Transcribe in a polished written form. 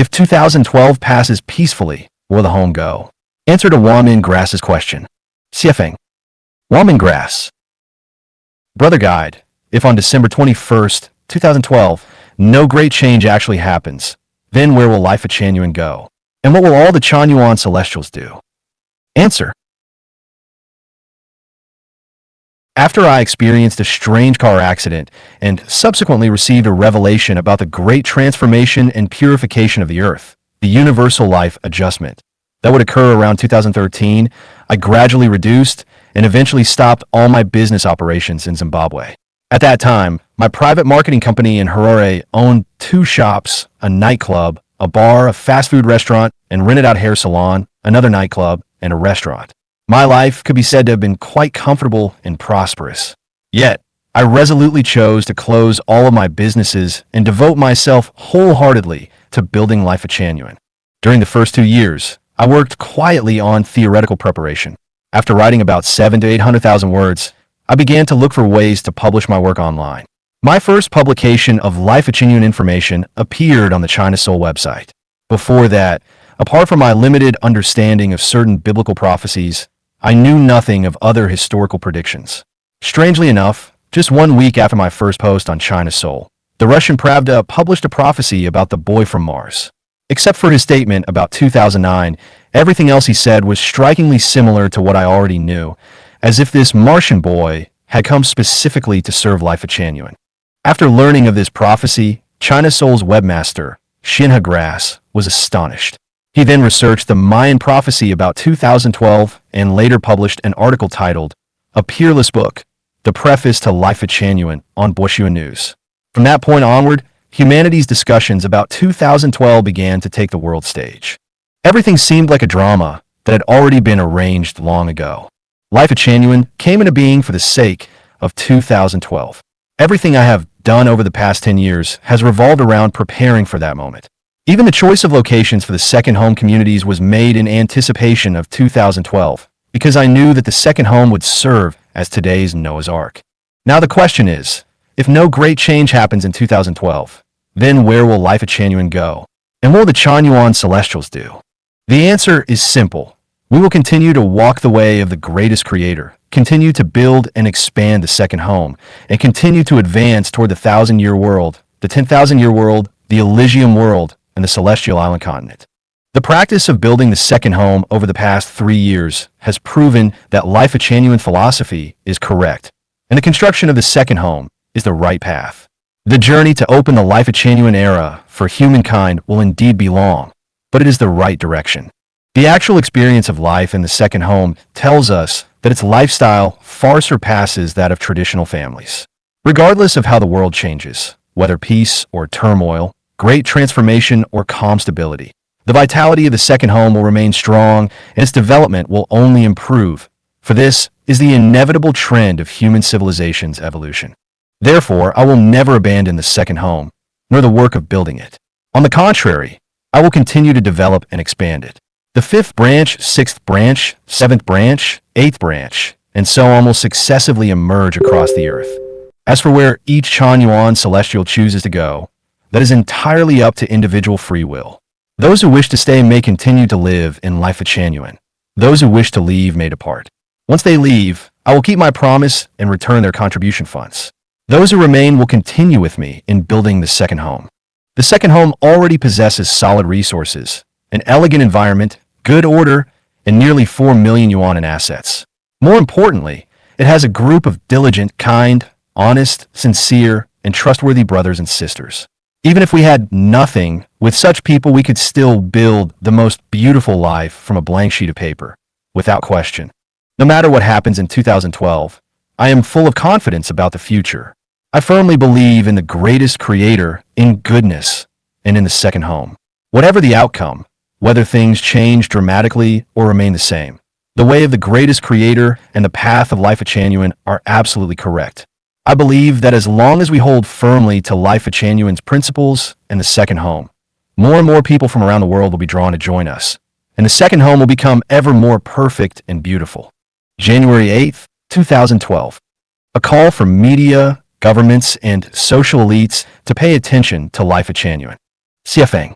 If 2012 passes peacefully, where will the home go? Answer to Wanmin Grass's question. Siefeng. Wanmin Grass. Brother Guide, if on December 21st, 2012, no great change actually happens, then where will Lifechanyuan go? And what will all the Chanyuan celestials do? Answer. After I experienced a strange car accident and subsequently received a revelation about the great transformation and purification of the earth, the universal life adjustment, that would occur around 2013, I gradually reduced and eventually stopped all my business operations in Zimbabwe. At that time, my private marketing company in Harare owned 2 shops, a nightclub, a bar, a fast food restaurant, and rented out hair salon, another nightclub, and a restaurant. My life could be said to have been quite comfortable and prosperous. Yet, I resolutely chose to close all of my businesses and devote myself wholeheartedly to building Lifechanyuan. During the first 2 years, I worked quietly on theoretical preparation. After writing about 700,000 to 800,000 words, I began to look for ways to publish my work online. My first publication of Lifechanyuan information appeared on the China Soul website. Before that, apart from my limited understanding of certain biblical prophecies, I knew nothing of other historical predictions. Strangely enough, just 1 week after my first post on China Soul, the Russian Pravda published a prophecy about the boy from Mars. Except for his statement about 2009, everything else he said was strikingly similar to what I already knew, as if this Martian boy had come specifically to serve Lifechanyuan. After learning of this prophecy, China Soul's webmaster, Shinha Grass, was astonished. He then researched the Mayan prophecy about 2012 and later published an article titled, A Peerless Book, the preface to Lifechanyuan on Boshua News. From that point onward, humanity's discussions about 2012 began to take the world stage. Everything seemed like a drama that had already been arranged long ago. Lifechanyuan came into being for the sake of 2012. Everything I have done over the past 10 years has revolved around preparing for that moment. Even the choice of locations for the second home communities was made in anticipation of 2012, because I knew that the second home would serve as today's Noah's Ark. Now the question is, if no great change happens in 2012, then where will Lifechanyuan go? And what will the Chanyuan celestials do? The answer is simple. We will continue to walk the way of the greatest creator, continue to build and expand the second home, and continue to advance toward the 1,000-year world, the 10,000-year world, the Elysium world, and the celestial island continent. The practice of building the second home over the past 3 years has proven that Lifechanyuan philosophy is correct, and the construction of the second home is the right path. The journey to open the Lifechanyuan era for humankind will indeed be long, but it is the right direction. The actual experience of life in the second home tells us that its lifestyle far surpasses that of traditional families. Regardless of how the world changes, whether peace or turmoil, great transformation or calm stability, the vitality of the second home will remain strong and its development will only improve, for this is the inevitable trend of human civilization's evolution. Therefore, I will never abandon the second home, nor the work of building it. On the contrary, I will continue to develop and expand it. The 5th branch, 6th branch, 7th branch, 8th branch, and so on will successively emerge across the earth. As for where each Chanyuan celestial chooses to go, that is entirely up to individual free will. Those who wish to stay may continue to live in Lifechanyuan. Those who wish to leave may depart. Once they leave, I will keep my promise and return their contribution funds. Those who remain will continue with me in building the second home. The second home already possesses solid resources, an elegant environment, good order, and nearly 4 million yuan in assets. More importantly, it has a group of diligent, kind, honest, sincere, and trustworthy brothers and sisters. Even if we had nothing, with such people we could still build the most beautiful life from a blank sheet of paper, without question. No matter what happens in 2012, I am full of confidence about the future. I firmly believe in the greatest creator, in goodness, and in the second home. Whatever the outcome, whether things change dramatically or remain the same, the way of the greatest creator and the path of Lifechanyuan are absolutely correct. I believe that as long as we hold firmly to Lifechanyuan's principles and the second home, more and more people from around the world will be drawn to join us, and the second home will become ever more perfect and beautiful. January 8th, 2012. A call for media, governments, and social elites to pay attention to Lifechanyuan. Siefeng.